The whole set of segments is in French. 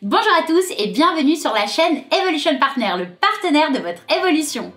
Bonjour à tous et bienvenue sur la chaîne Evolution Partner, le partenaire de votre évolution.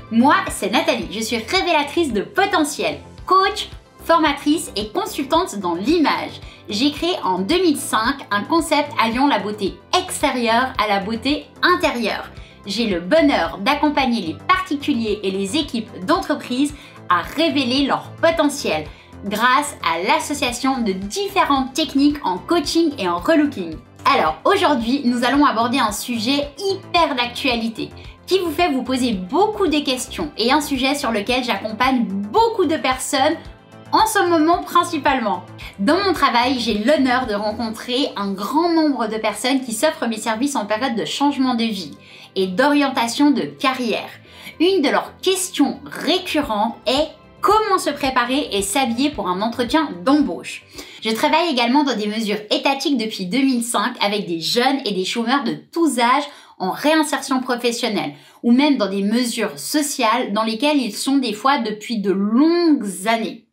Moi, c'est Nathalie, je suis révélatrice de potentiel, coach, formatrice et consultante dans l'image. J'ai créé en 2005 un concept alliant la beauté extérieure à la beauté intérieure. J'ai le bonheur d'accompagner les particuliers et les équipes d'entreprise à révéler leur potentiel grâce à l'association de différentes techniques en coaching et en relooking. Alors aujourd'hui, nous allons aborder un sujet hyper d'actualité qui vous fait vous poser beaucoup de questions et un sujet sur lequel j'accompagne beaucoup de personnes en ce moment principalement. Dans mon travail, j'ai l'honneur de rencontrer un grand nombre de personnes qui s'offrent mes services en période de changement de vie et d'orientation de carrière. Une de leurs questions récurrentes est comment se préparer et s'habiller pour un entretien d'embauche. Je travaille également dans des mesures étatiques depuis 2005 avec des jeunes et des chômeurs de tous âges en réinsertion professionnelle ou même dans des mesures sociales dans lesquelles ils sont des fois depuis de longues années.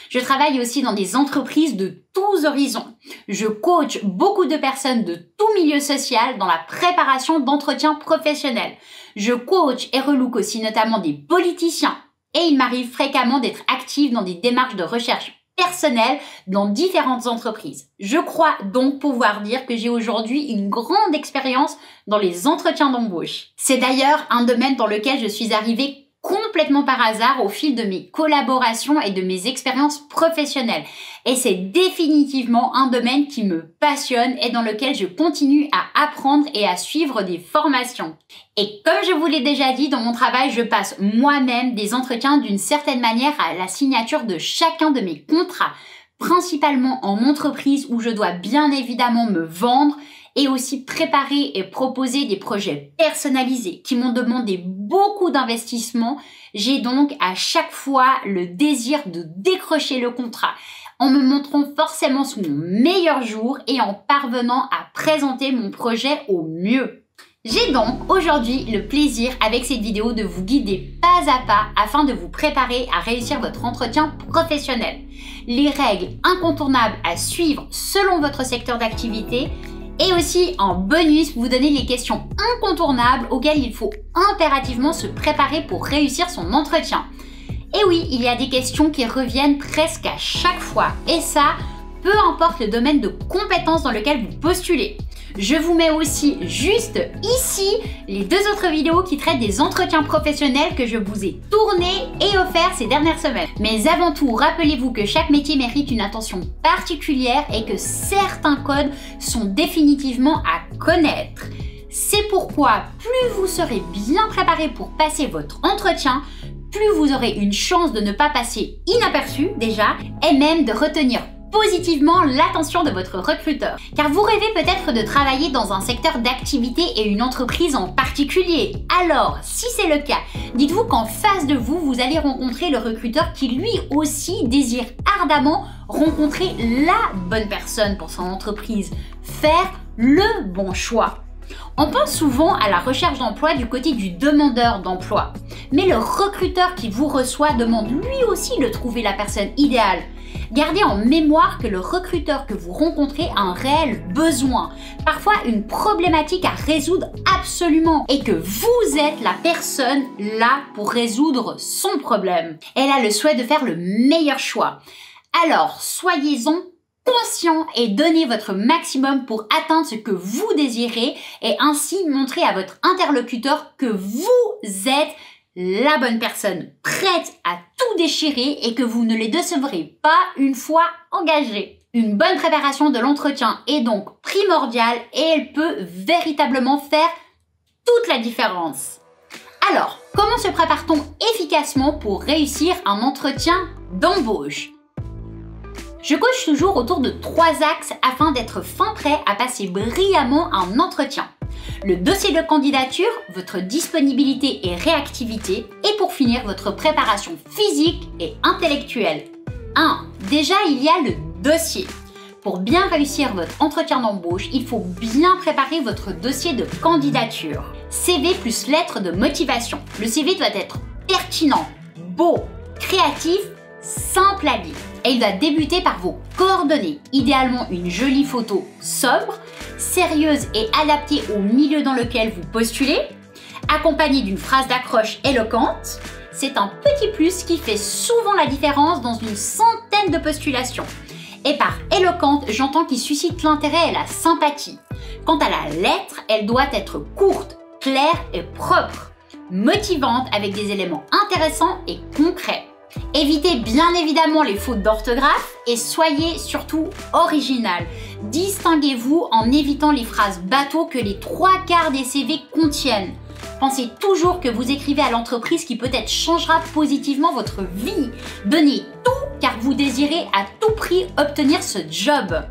Je travaille aussi dans des entreprises de tous horizons. Je coach beaucoup de personnes de tout milieu social dans la préparation d'entretiens professionnels. Je coach et relook aussi notamment des politiciens et il m'arrive fréquemment d'être active dans des démarches de recherche personnelle dans différentes entreprises. Je crois donc pouvoir dire que j'ai aujourd'hui une grande expérience dans les entretiens d'embauche. C'est d'ailleurs un domaine dans lequel je suis arrivée complètement par hasard au fil de mes collaborations et de mes expériences professionnelles. Et c'est définitivement un domaine qui me passionne et dans lequel je continue à apprendre et à suivre des formations. Et comme je vous l'ai déjà dit, dans mon travail, je passe moi-même des entretiens d'une certaine manière à la signature de chacun de mes contrats, principalement en entreprise où je dois bien évidemment me vendre et aussi préparer et proposer des projets personnalisés qui m'ont demandé beaucoup d'investissement. J'ai donc à chaque fois le désir de décrocher le contrat en me montrant forcément sous mon meilleur jour et en parvenant à présenter mon projet au mieux. J'ai donc aujourd'hui le plaisir avec cette vidéo de vous guider pas à pas afin de vous préparer à réussir votre entretien professionnel. Les règles incontournables à suivre selon votre secteur d'activité et aussi en bonus, vous donner les questions incontournables auxquelles il faut impérativement se préparer pour réussir son entretien. Et oui, il y a des questions qui reviennent presque à chaque fois et ça, peu importe le domaine de compétences dans lequel vous postulez. Je vous mets aussi juste ici les deux autres vidéos qui traitent des entretiens professionnels que je vous ai tournés et offerts ces dernières semaines. Mais avant tout, rappelez-vous que chaque métier mérite une attention particulière et que certains codes sont définitivement à connaître. C'est pourquoi plus vous serez bien préparé pour passer votre entretien, plus vous aurez une chance de ne pas passer inaperçu déjà et même de retenir positivement l'attention de votre recruteur. Car vous rêvez peut-être de travailler dans un secteur d'activité et une entreprise en particulier. Alors, si c'est le cas, dites-vous qu'en face de vous, vous allez rencontrer le recruteur qui lui aussi désire ardemment rencontrer la bonne personne pour son entreprise. Faire le bon choix. On pense souvent à la recherche d'emploi du côté du demandeur d'emploi. Mais le recruteur qui vous reçoit demande lui aussi de trouver la personne idéale. Gardez en mémoire que le recruteur que vous rencontrez a un réel besoin, parfois une problématique à résoudre absolument, et que vous êtes la personne là pour résoudre son problème. Elle a le souhait de faire le meilleur choix. Alors, soyez-en conscient et donnez votre maximum pour atteindre ce que vous désirez et ainsi montrer à votre interlocuteur que vous êtes la bonne personne, prête à tout déchirer et que vous ne les décevrez pas une fois engagés. Une bonne préparation de l'entretien est donc primordiale et elle peut véritablement faire toute la différence. Alors, comment se prépare-t-on efficacement pour réussir un entretien d'embauche ? Je coach toujours autour de 3 axes afin d'être fin prêt à passer brillamment un entretien. Le dossier de candidature, votre disponibilité et réactivité, et pour finir, votre préparation physique et intellectuelle. 1. Déjà, il y a le dossier. Pour bien réussir votre entretien d'embauche, il faut bien préparer votre dossier de candidature. CV plus lettre de motivation. Le CV doit être pertinent, beau, créatif, simple à lire. Et il va débuter par vos coordonnées, idéalement une jolie photo sobre, sérieuse et adaptée au milieu dans lequel vous postulez, accompagnée d'une phrase d'accroche éloquente. C'est un petit plus qui fait souvent la différence dans une centaine de postulations. Et par éloquente, j'entends qu'il suscite l'intérêt et la sympathie. Quant à la lettre, elle doit être courte, claire et propre, motivante avec des éléments intéressants et concrets. Évitez bien évidemment les fautes d'orthographe et soyez surtout original. Distinguez-vous en évitant les phrases bateaux que les 3/4 des CV contiennent. Pensez toujours que vous écrivez à l'entreprise qui peut-être changera positivement votre vie. Donnez tout car vous désirez à tout prix obtenir ce job.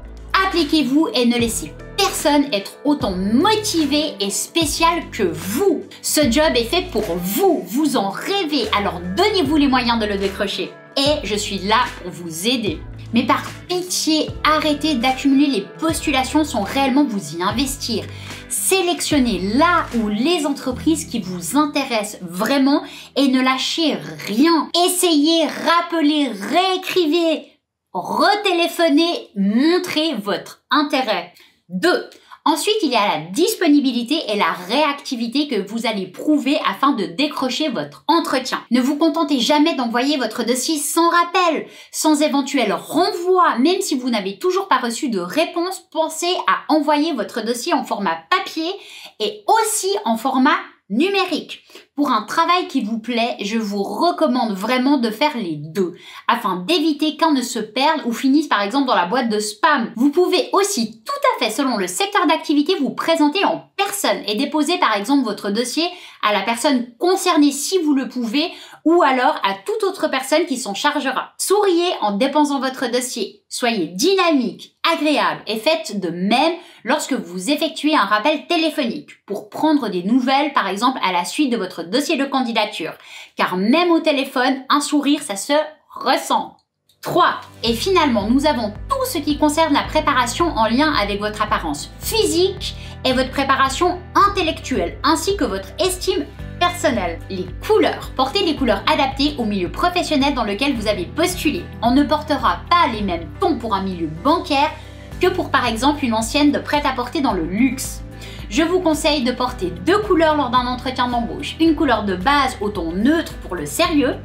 Appliquez-vous et ne laissez personne être autant motivé et spécial que vous. Ce job est fait pour vous, vous en rêvez, alors donnez-vous les moyens de le décrocher. Et je suis là pour vous aider. Mais par pitié, arrêtez d'accumuler les postulations sans réellement vous y investir. Sélectionnez là où les entreprises qui vous intéressent vraiment et ne lâchez rien. Essayez, rappelez, réécrivez, retéléphonez, montrez votre intérêt. 2. Ensuite, il y a la disponibilité et la réactivité que vous allez prouver afin de décrocher votre entretien. Ne vous contentez jamais d'envoyer votre dossier sans rappel, sans éventuel renvoi. Même si vous n'avez toujours pas reçu de réponse, pensez à envoyer votre dossier en format papier et aussi en format numérique. Pour un travail qui vous plaît, je vous recommande vraiment de faire les deux, afin d'éviter qu'un ne se perde ou finisse par exemple dans la boîte de spam. Vous pouvez aussi tout à fait, selon le secteur d'activité, vous présenter en personne et déposer par exemple votre dossier à la personne concernée si vous le pouvez, ou alors à toute autre personne qui s'en chargera. Souriez en déposant votre dossier. Soyez dynamique, agréable et faites de même lorsque vous effectuez un rappel téléphonique pour prendre des nouvelles par exemple à la suite de votre dossier de candidature. Car même au téléphone, un sourire, ça se ressent. 3. Et finalement, nous avons tout ce qui concerne la préparation en lien avec votre apparence physique et votre préparation intellectuelle, ainsi que votre estime personnelle. Les couleurs. Portez des couleurs adaptées au milieu professionnel dans lequel vous avez postulé. On ne portera pas les mêmes tons pour un milieu bancaire que pour par exemple une ancienne de prêt-à-porter dans le luxe. Je vous conseille de porter 2 couleurs lors d'un entretien d'embauche. Une couleur de base au ton neutre pour le sérieux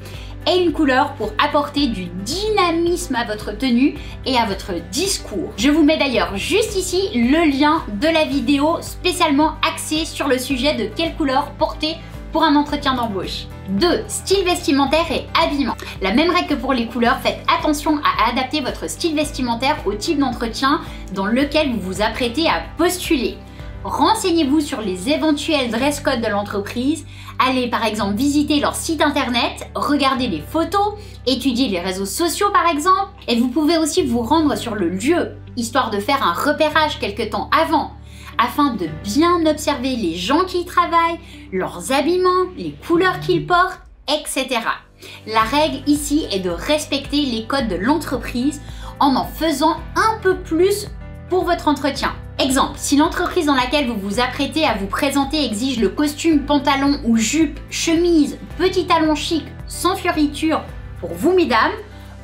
et une couleur pour apporter du dynamisme à votre tenue et à votre discours. Je vous mets d'ailleurs juste ici le lien de la vidéo spécialement axée sur le sujet de quelle couleur porter pour un entretien d'embauche. 2. Style vestimentaire et habillement. La même règle que pour les couleurs, faites attention à adapter votre style vestimentaire au type d'entretien dans lequel vous vous apprêtez à postuler. Renseignez-vous sur les éventuels dress codes de l'entreprise, allez par exemple visiter leur site internet, regardez les photos, étudiez les réseaux sociaux par exemple, et vous pouvez aussi vous rendre sur le lieu, histoire de faire un repérage quelque temps avant, afin de bien observer les gens qui y travaillent, leurs habillements, les couleurs qu'ils portent, etc. La règle ici est de respecter les codes de l'entreprise en faisant un peu plus pour votre entretien. Exemple, si l'entreprise dans laquelle vous vous apprêtez à vous présenter exige le costume, pantalon ou jupe, chemise, petit talon chic, sans fioriture pour vous mesdames,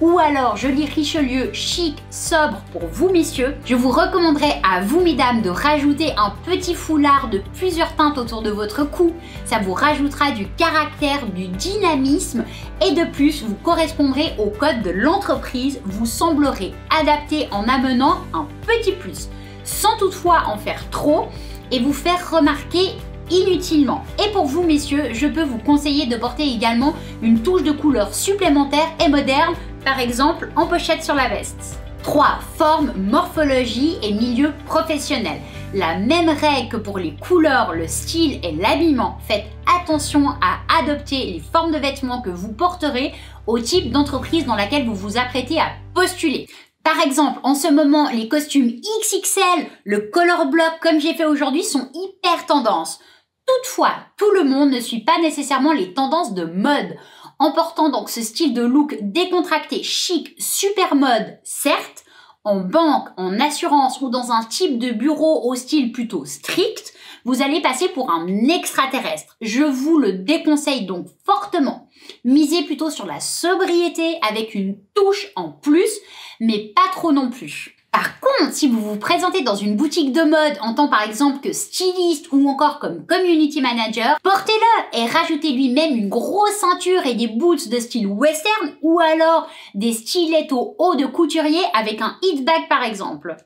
ou alors joli Richelieu chic, sobre pour vous messieurs, je vous recommanderais à vous mesdames de rajouter un petit foulard de plusieurs teintes autour de votre cou. Ça vous rajoutera du caractère, du dynamisme et de plus vous correspondrez au code de l'entreprise, vous semblerez adapté en amenant un petit plus, sans toutefois en faire trop et vous faire remarquer inutilement. Et pour vous messieurs, je peux vous conseiller de porter également une touche de couleur supplémentaire et moderne, par exemple en pochette sur la veste. 3. Forme, morphologie et milieu professionnel. La même règle que pour les couleurs, le style et l'habillement. Faites attention à adopter les formes de vêtements que vous porterez au type d'entreprise dans laquelle vous vous apprêtez à postuler. Par exemple, en ce moment, les costumes XXL, le color block comme j'ai fait aujourd'hui sont hyper tendance. Toutefois, tout le monde ne suit pas nécessairement les tendances de mode. En portant donc ce style de look décontracté, chic, super mode, certes, en banque, en assurance ou dans un type de bureau au style plutôt strict, vous allez passer pour un extraterrestre. Je vous le déconseille donc fortement. Misez plutôt sur la sobriété avec une touche en plus, mais pas trop non plus. Par contre, si vous vous présentez dans une boutique de mode en tant par exemple que styliste ou encore comme community manager, portez-le et rajoutez-lui même une grosse ceinture et des boots de style western ou alors des stilettos hauts de couturier avec un hit bag par exemple.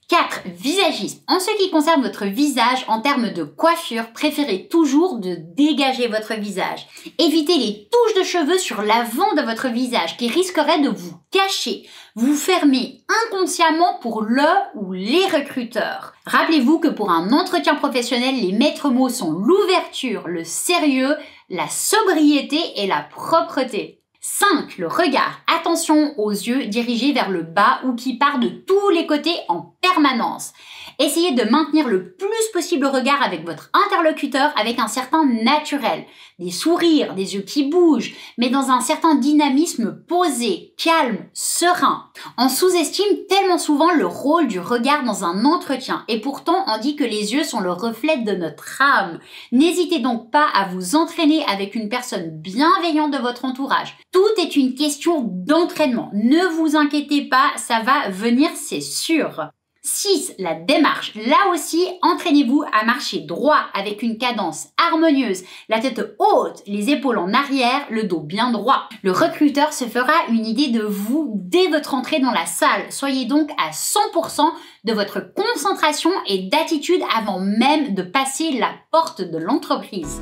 4. Visagisme. En ce qui concerne votre visage, en termes de coiffure, préférez toujours de dégager votre visage. Évitez les touches de cheveux sur l'avant de votre visage qui risqueraient de vous cacher, vous fermer inconsciemment pour le ou les recruteurs. Rappelez-vous que pour un entretien professionnel, les maîtres mots sont l'ouverture, le sérieux, la sobriété et la propreté. 5. Le regard. Attention aux yeux dirigés vers le bas ou qui partent de tous les côtés en permanence. Essayez de maintenir le plus possible le regard avec votre interlocuteur avec un certain naturel. Des sourires, des yeux qui bougent, mais dans un certain dynamisme posé, calme, serein. On sous-estime tellement souvent le rôle du regard dans un entretien et pourtant on dit que les yeux sont le reflet de notre âme. N'hésitez donc pas à vous entraîner avec une personne bienveillante de votre entourage. Tout est une question d'entraînement. Ne vous inquiétez pas, ça va venir, c'est sûr. 6. La démarche. Là aussi, entraînez-vous à marcher droit avec une cadence harmonieuse, la tête haute, les épaules en arrière, le dos bien droit. Le recruteur se fera une idée de vous dès votre entrée dans la salle. Soyez donc à 100% de votre concentration et d'attitude avant même de passer la porte de l'entreprise.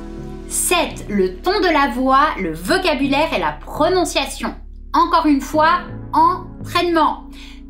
7. Le ton de la voix, le vocabulaire et la prononciation. Encore une fois, entraînement.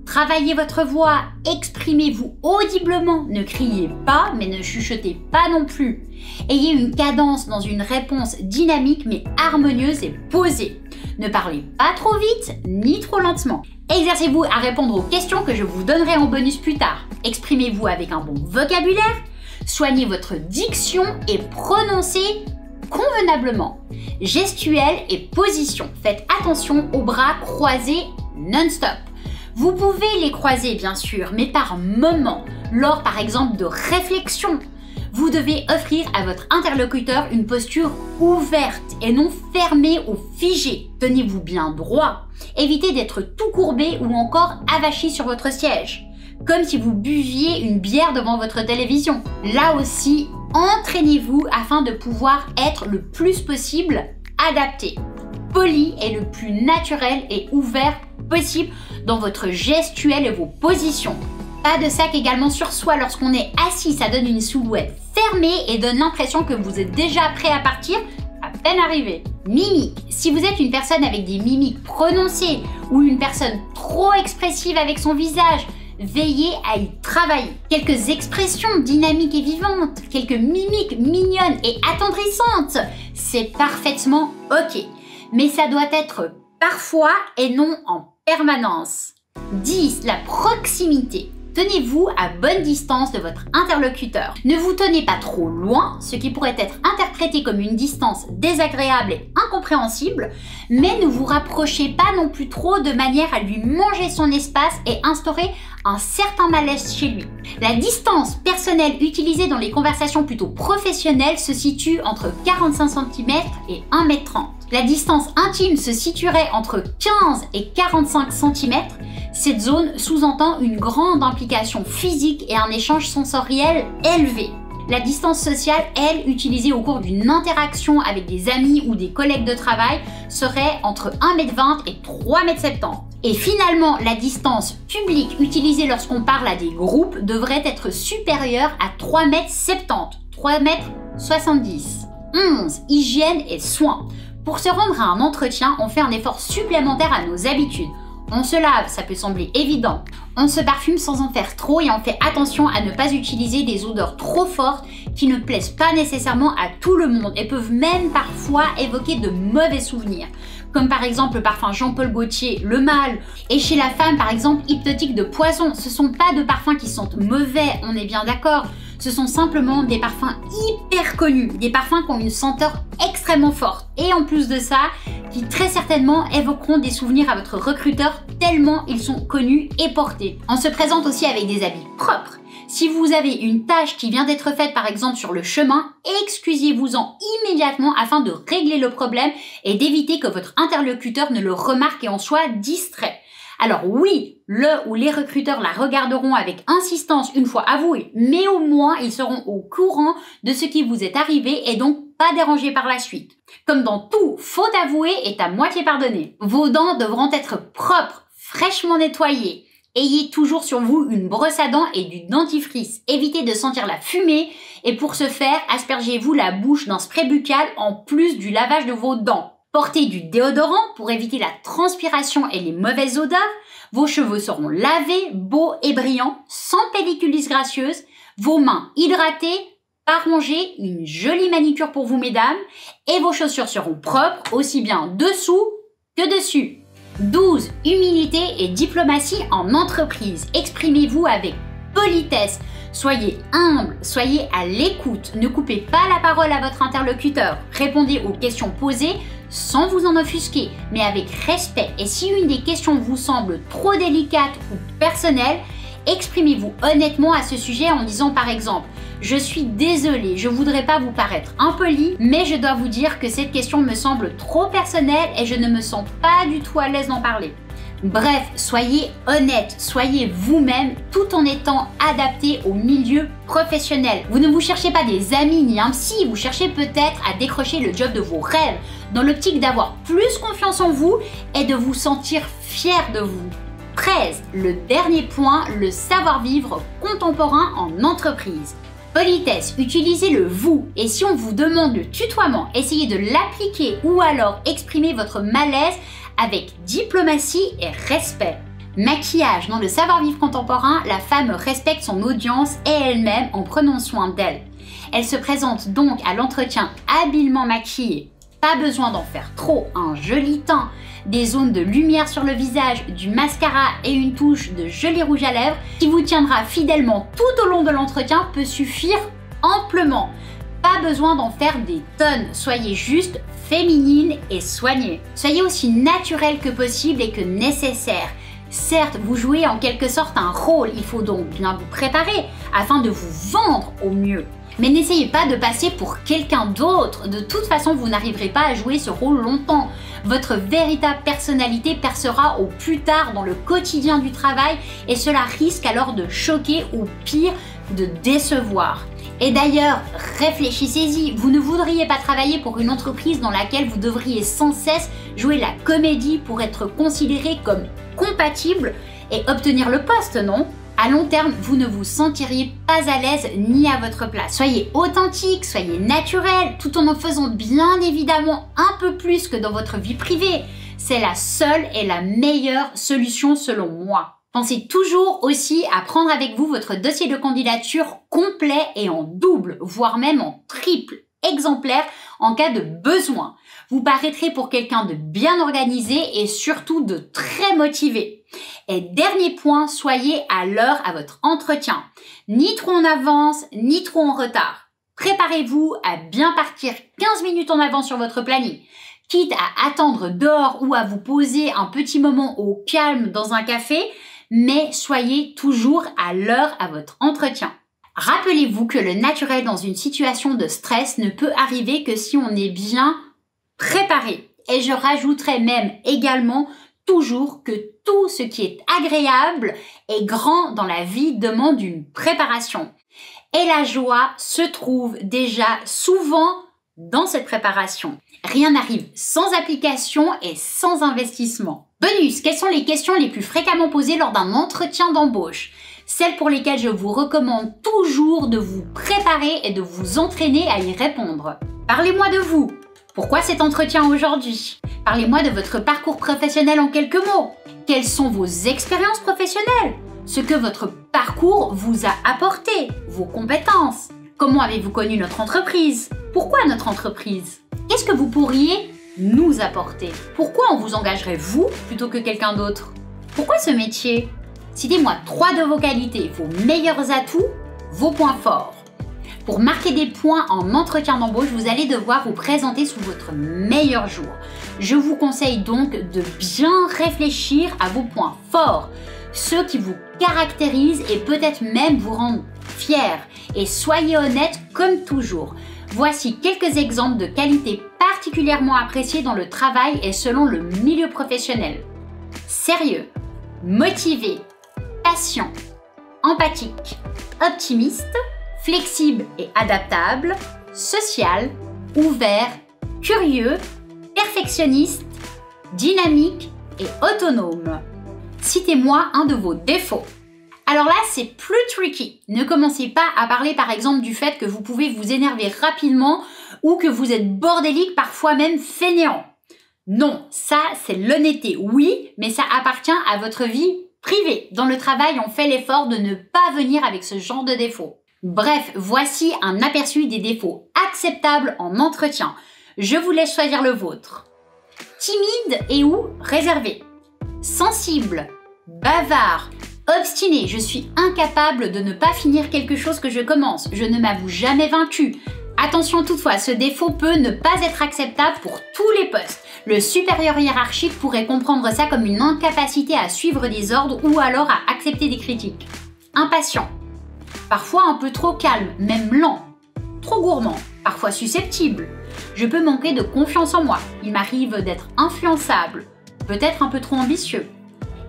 Travaillez votre voix, exprimez-vous audiblement, ne criez pas mais ne chuchotez pas non plus. Ayez une cadence dans une réponse dynamique mais harmonieuse et posée. Ne parlez pas trop vite ni trop lentement. Exercez-vous à répondre aux questions que je vous donnerai en bonus plus tard. Exprimez-vous avec un bon vocabulaire, soignez votre diction et prononcez convenablement. Gestuelle et position. Faites attention aux bras croisés non-stop. Vous pouvez les croiser bien sûr, mais par moments, lors par exemple de réflexion. Vous devez offrir à votre interlocuteur une posture ouverte et non fermée ou figée. Tenez-vous bien droit. Évitez d'être tout courbé ou encore avachi sur votre siège, comme si vous buviez une bière devant votre télévision. Là aussi, entraînez-vous afin de pouvoir être le plus possible adapté. Poli et le plus naturel et ouvert possible dans votre gestuelle et vos positions. Pas de sac également sur soi lorsqu'on est assis, ça donne une silhouette fermée et donne l'impression que vous êtes déjà prêt à partir, à peine arrivé. Mimique. Si vous êtes une personne avec des mimiques prononcées ou une personne trop expressive avec son visage, veillez à y travailler. Quelques expressions dynamiques et vivantes, quelques mimiques mignonnes et attendrissantes, c'est parfaitement ok. Mais ça doit être parfois et non en permanence. 10. La proximité. Tenez-vous à bonne distance de votre interlocuteur. Ne vous tenez pas trop loin, ce qui pourrait être interprété comme une distance désagréable et incompréhensible, mais ne vous rapprochez pas non plus trop de manière à lui manger son espace et instaurer un certain malaise chez lui. La distance personnelle utilisée dans les conversations plutôt professionnelles se situe entre 45 cm et 1,30 m. La distance intime se situerait entre 15 et 45 cm. Cette zone sous-entend une grande implication physique et un échange sensoriel élevé. La distance sociale, elle, utilisée au cours d'une interaction avec des amis ou des collègues de travail, serait entre 1,20 m et 3,70 m. Et finalement, la distance publique utilisée lorsqu'on parle à des groupes devrait être supérieure à 3,70 m, 3,70 m. 11. Hygiène et soins. Pour se rendre à un entretien, on fait un effort supplémentaire à nos habitudes. On se lave, ça peut sembler évident. On se parfume sans en faire trop et on fait attention à ne pas utiliser des odeurs trop fortes qui ne plaisent pas nécessairement à tout le monde et peuvent même parfois évoquer de mauvais souvenirs. Comme par exemple le parfum Jean-Paul Gaultier, le mâle. Et chez la femme, par exemple, Hypnotique de Poison. Ce sont pas de parfums qui sentent mauvais, on est bien d'accord. Ce sont simplement des parfums hyper connus, des parfums qui ont une senteur extrêmement forte. Et en plus de ça, qui très certainement évoqueront des souvenirs à votre recruteur tellement ils sont connus et portés. On se présente aussi avec des habits propres. Si vous avez une tâche qui vient d'être faite par exemple sur le chemin, excusez-vous-en immédiatement afin de régler le problème et d'éviter que votre interlocuteur ne le remarque et en soit distrait. Alors oui, le ou les recruteurs la regarderont avec insistance une fois avouée, mais au moins ils seront au courant de ce qui vous est arrivé et donc pas dérangés par la suite. Comme dans tout, faute avouée est à moitié pardonnée. Vos dents devront être propres, fraîchement nettoyées. Ayez toujours sur vous une brosse à dents et du dentifrice. Évitez de sentir la fumée et pour ce faire, aspergez-vous la bouche d'un spray buccal en plus du lavage de vos dents. Portez du déodorant pour éviter la transpiration et les mauvaises odeurs. Vos cheveux seront lavés, beaux et brillants, sans pellicule disgracieuse. Vos mains hydratées, pas rongées, une jolie manicure pour vous mesdames. Et vos chaussures seront propres, aussi bien dessous que dessus. 12. Humilité et diplomatie en entreprise. Exprimez-vous avec politesse. Soyez humble, soyez à l'écoute. Ne coupez pas la parole à votre interlocuteur. Répondez aux questions posées sans vous en offusquer, mais avec respect. Et si une des questions vous semble trop délicate ou personnelle, exprimez-vous honnêtement à ce sujet en disant par exemple « Je suis désolée, je voudrais pas vous paraître impoli, mais je dois vous dire que cette question me semble trop personnelle et je ne me sens pas du tout à l'aise d'en parler. » Bref, soyez honnête, soyez vous-même tout en étant adapté au milieu professionnel. Vous ne vous cherchez pas des amis ni un psy, vous cherchez peut-être à décrocher le job de vos rêves dans l'optique d'avoir plus confiance en vous et de vous sentir fier de vous. 13. Le dernier point, le savoir-vivre contemporain en entreprise. Politesse, utilisez le vous et si on vous demande le tutoiement, essayez de l'appliquer ou alors exprimez votre malaise avec diplomatie et respect. Maquillage, dans le savoir-vivre contemporain, la femme respecte son audience et elle-même en prenant soin d'elle. Elle se présente donc à l'entretien habilement maquillée. Pas besoin d'en faire trop, un joli teint, des zones de lumière sur le visage, du mascara et une touche de joli rouge à lèvres qui vous tiendra fidèlement tout au long de l'entretien peut suffire amplement. Pas besoin d'en faire des tonnes, soyez juste féminine et soignée. Soyez aussi naturelle que possible et que nécessaire. Certes, vous jouez en quelque sorte un rôle, il faut donc bien vous préparer afin de vous vendre au mieux. Mais n'essayez pas de passer pour quelqu'un d'autre, de toute façon vous n'arriverez pas à jouer ce rôle longtemps. Votre véritable personnalité percera au plus tard dans le quotidien du travail et cela risque alors de choquer ou pire, de décevoir. Et d'ailleurs, réfléchissez-y, vous ne voudriez pas travailler pour une entreprise dans laquelle vous devriez sans cesse jouer la comédie pour être considéré comme compatible et obtenir le poste, non ? À long terme, vous ne vous sentiriez pas à l'aise ni à votre place. Soyez authentique, soyez naturel, tout en faisant bien évidemment un peu plus que dans votre vie privée. C'est la seule et la meilleure solution selon moi. Pensez toujours aussi à prendre avec vous votre dossier de candidature complet et en double, voire même en triple exemplaire en cas de besoin. Vous paraîtrez pour quelqu'un de bien organisé et surtout de très motivé. Et dernier point, soyez à l'heure à votre entretien. Ni trop en avance, ni trop en retard. Préparez-vous à bien partir 15 minutes en avance sur votre planning. Quitte à attendre dehors ou à vous poser un petit moment au calme dans un café, mais soyez toujours à l'heure à votre entretien. Rappelez-vous que le naturel dans une situation de stress ne peut arriver que si on est bien préparé. Et je rajouterai même également toujours que tout ce qui est agréable et grand dans la vie demande une préparation. Et la joie se trouve déjà souvent dans cette préparation. Rien n'arrive sans application et sans investissement. Bonus, quelles sont les questions les plus fréquemment posées lors d'un entretien d'embauche ? Celles pour lesquelles je vous recommande toujours de vous préparer et de vous entraîner à y répondre. Parlez-moi de vous. Pourquoi cet entretien aujourd'hui ? Parlez-moi de votre parcours professionnel en quelques mots. Quelles sont vos expériences professionnelles ? Ce que votre parcours vous a apporté, vos compétences. Comment avez-vous connu notre entreprise ? Pourquoi notre entreprise ? Qu'est-ce que vous pourriez nous apporter ? Pourquoi on vous engagerait vous plutôt que quelqu'un d'autre ? Pourquoi ce métier ? Citez-moi 3 de vos qualités, vos meilleurs atouts, vos points forts. Pour marquer des points en entretien d'embauche, vous allez devoir vous présenter sous votre meilleur jour. Je vous conseille donc de bien réfléchir à vos points forts, ceux qui vous caractérisent et peut-être même vous rendent fiers et soyez honnête comme toujours. Voici quelques exemples de qualités particulièrement appréciées dans le travail et selon le milieu professionnel. Sérieux, motivé, patient, empathique, optimiste, flexible et adaptable, social, ouvert, curieux, perfectionniste, dynamique et autonome. Citez-moi un de vos défauts. Alors là, c'est plus tricky. Ne commencez pas à parler par exemple du fait que vous pouvez vous énerver rapidement ou que vous êtes bordélique, parfois même fainéant. Non, ça c'est l'honnêteté, oui, mais ça appartient à votre vie privée. Dans le travail, on fait l'effort de ne pas venir avec ce genre de défauts. Bref, voici un aperçu des défauts acceptables en entretien. Je vous laisse choisir le vôtre. Timide et ou réservé. Sensible, bavard, obstiné, je suis incapable de ne pas finir quelque chose que je commence. Je ne m'avoue jamais vaincu. Attention toutefois, ce défaut peut ne pas être acceptable pour tous les postes. Le supérieur hiérarchique pourrait comprendre ça comme une incapacité à suivre des ordres ou alors à accepter des critiques. Impatient. Parfois un peu trop calme, même lent. Trop gourmand, parfois susceptible. Je peux manquer de confiance en moi. Il m'arrive d'être influençable, peut-être un peu trop ambitieux.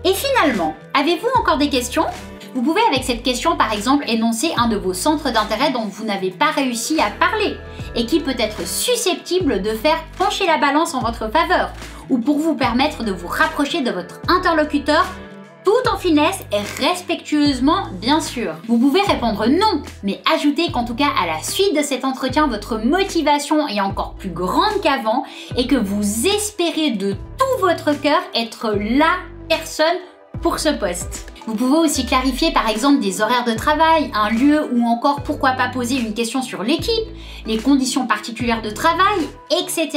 Et finalement, avez-vous encore des questions ? Vous pouvez avec cette question par exemple énoncer un de vos centres d'intérêt dont vous n'avez pas réussi à parler et qui peut être susceptible de faire pencher la balance en votre faveur ou pour vous permettre de vous rapprocher de votre interlocuteur tout en finesse et respectueusement bien sûr. Vous pouvez répondre non, mais ajoutez qu'en tout cas à la suite de cet entretien, votre motivation est encore plus grande qu'avant et que vous espérez de tout votre cœur être la personne pour ce poste. Vous pouvez aussi clarifier par exemple des horaires de travail, un lieu ou encore pourquoi pas poser une question sur l'équipe, les conditions particulières de travail, etc.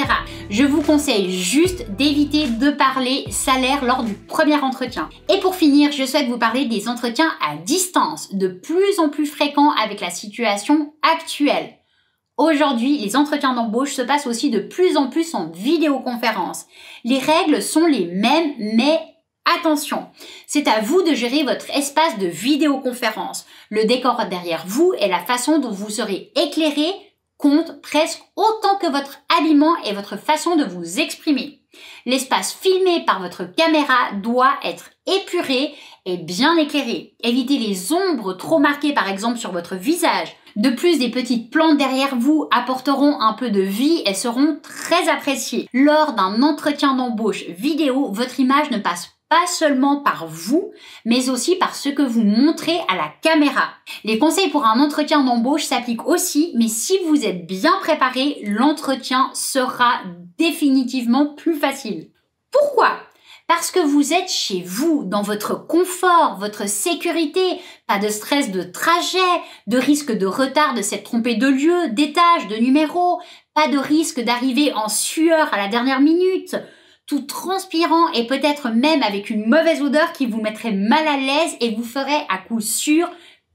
Je vous conseille juste d'éviter de parler salaire lors du premier entretien. Et pour finir, je souhaite vous parler des entretiens à distance, de plus en plus fréquents avec la situation actuelle. Aujourd'hui, les entretiens d'embauche se passent aussi de plus en plus en vidéoconférence. Les règles sont les mêmes, mais attention, c'est à vous de gérer votre espace de vidéoconférence. Le décor derrière vous et la façon dont vous serez éclairé comptent presque autant que votre habillement et votre façon de vous exprimer. L'espace filmé par votre caméra doit être épuré et bien éclairé. Évitez les ombres trop marquées par exemple sur votre visage. De plus, des petites plantes derrière vous apporteront un peu de vie et seront très appréciées. Lors d'un entretien d'embauche vidéo, votre image ne passe pas seulement par vous, mais aussi par ce que vous montrez à la caméra. Les conseils pour un entretien d'embauche s'appliquent aussi, mais si vous êtes bien préparé, l'entretien sera définitivement plus facile. Pourquoi ? Parce que vous êtes chez vous, dans votre confort, votre sécurité, pas de stress de trajet, de risque de retard de s'être trompé de lieu, d'étage, de numéro, pas de risque d'arriver en sueur à la dernière minute, tout transpirant et peut-être même avec une mauvaise odeur qui vous mettrait mal à l'aise et vous ferait à coup sûr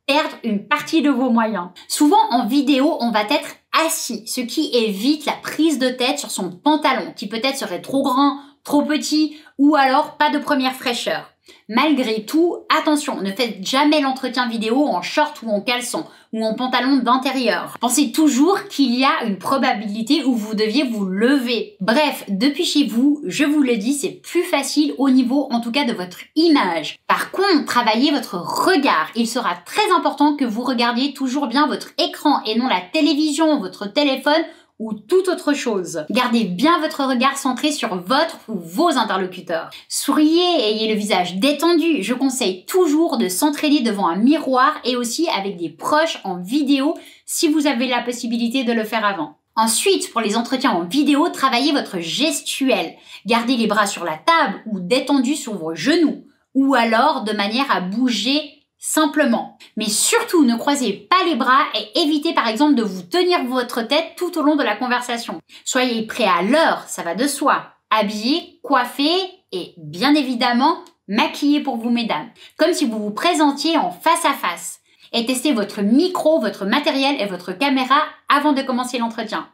perdre une partie de vos moyens. Souvent en vidéo, on va être assis, ce qui évite la prise de tête sur son pantalon, qui peut-être serait trop grand, trop petit ou alors pas de première fraîcheur. Malgré tout, attention, ne faites jamais l'entretien vidéo en short ou en caleçon ou en pantalon d'intérieur. Pensez toujours qu'il y a une probabilité où vous deviez vous lever. Bref, depuis chez vous, je vous le dis, c'est plus facile au niveau en tout cas de votre image. Par contre, travaillez votre regard. Il sera très important que vous regardiez toujours bien votre écran et non la télévision, votre téléphone ou toute autre chose. Gardez bien votre regard centré sur votre ou vos interlocuteurs. Souriez et ayez le visage détendu. Je conseille toujours de s'entraîner devant un miroir et aussi avec des proches en vidéo si vous avez la possibilité de le faire avant. Ensuite, pour les entretiens en vidéo, travaillez votre gestuelle. Gardez les bras sur la table ou détendus sur vos genoux ou alors de manière à bouger simplement. Mais surtout, ne croisez pas les bras et évitez par exemple de vous tenir votre tête tout au long de la conversation. Soyez prêts à l'heure, ça va de soi. Habillés, coiffés et bien évidemment maquillés pour vous mesdames. Comme si vous vous présentiez en face à face. Et testez votre micro, votre matériel et votre caméra avant de commencer l'entretien.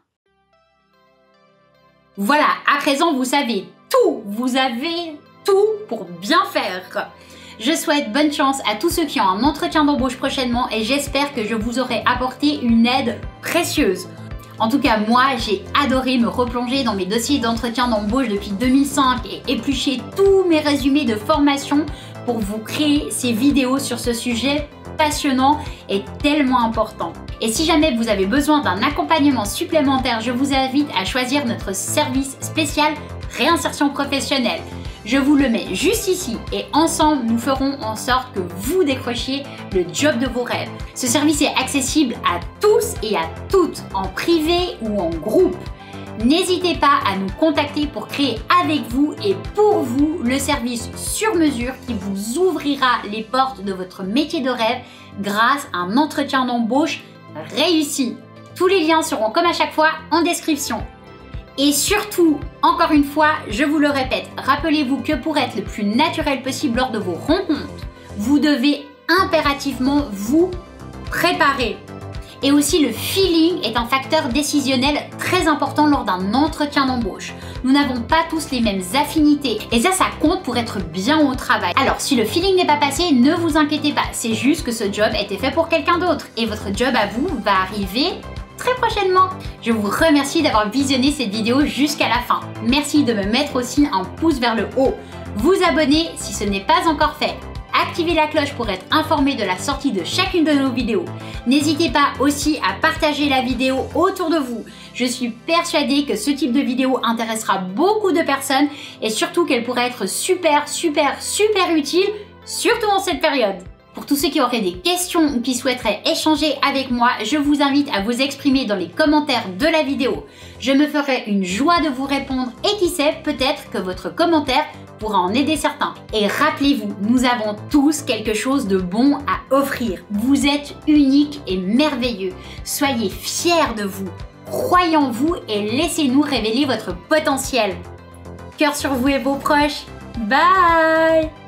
Voilà, à présent vous savez tout. Vous avez tout pour bien faire. Je souhaite bonne chance à tous ceux qui ont un entretien d'embauche prochainement et j'espère que je vous aurai apporté une aide précieuse. En tout cas, moi, j'ai adoré me replonger dans mes dossiers d'entretien d'embauche depuis 2005 et éplucher tous mes résumés de formation pour vous créer ces vidéos sur ce sujet passionnant et tellement important. Et si jamais vous avez besoin d'un accompagnement supplémentaire, je vous invite à choisir notre service spécial réinsertion professionnelle. Je vous le mets juste ici et ensemble, nous ferons en sorte que vous décrochiez le job de vos rêves. Ce service est accessible à tous et à toutes, en privé ou en groupe. N'hésitez pas à nous contacter pour créer avec vous et pour vous le service sur mesure qui vous ouvrira les portes de votre métier de rêve grâce à un entretien d'embauche réussi. Tous les liens seront comme à chaque fois en description. Et surtout, encore une fois, je vous le répète, rappelez-vous que pour être le plus naturel possible lors de vos rencontres, vous devez impérativement vous préparer. Et aussi, le feeling est un facteur décisionnel très important lors d'un entretien d'embauche. Nous n'avons pas tous les mêmes affinités et ça compte pour être bien au travail. Alors, si le feeling n'est pas passé, ne vous inquiétez pas. C'est juste que ce job était fait pour quelqu'un d'autre et votre job à vous va arriver très prochainement. Je vous remercie d'avoir visionné cette vidéo jusqu'à la fin. Merci de me mettre aussi un pouce vers le haut. Vous abonner si ce n'est pas encore fait. Activez la cloche pour être informé de la sortie de chacune de nos vidéos. N'hésitez pas aussi à partager la vidéo autour de vous. Je suis persuadée que ce type de vidéo intéressera beaucoup de personnes et surtout qu'elle pourrait être super utile, surtout en cette période. Pour tous ceux qui auraient des questions ou qui souhaiteraient échanger avec moi, je vous invite à vous exprimer dans les commentaires de la vidéo. Je me ferai une joie de vous répondre et qui sait, peut-être que votre commentaire pourra en aider certains. Et rappelez-vous, nous avons tous quelque chose de bon à offrir. Vous êtes unique et merveilleux. Soyez fiers de vous. Croyez en vous et laissez-nous révéler votre potentiel. Cœur sur vous et vos proches. Bye!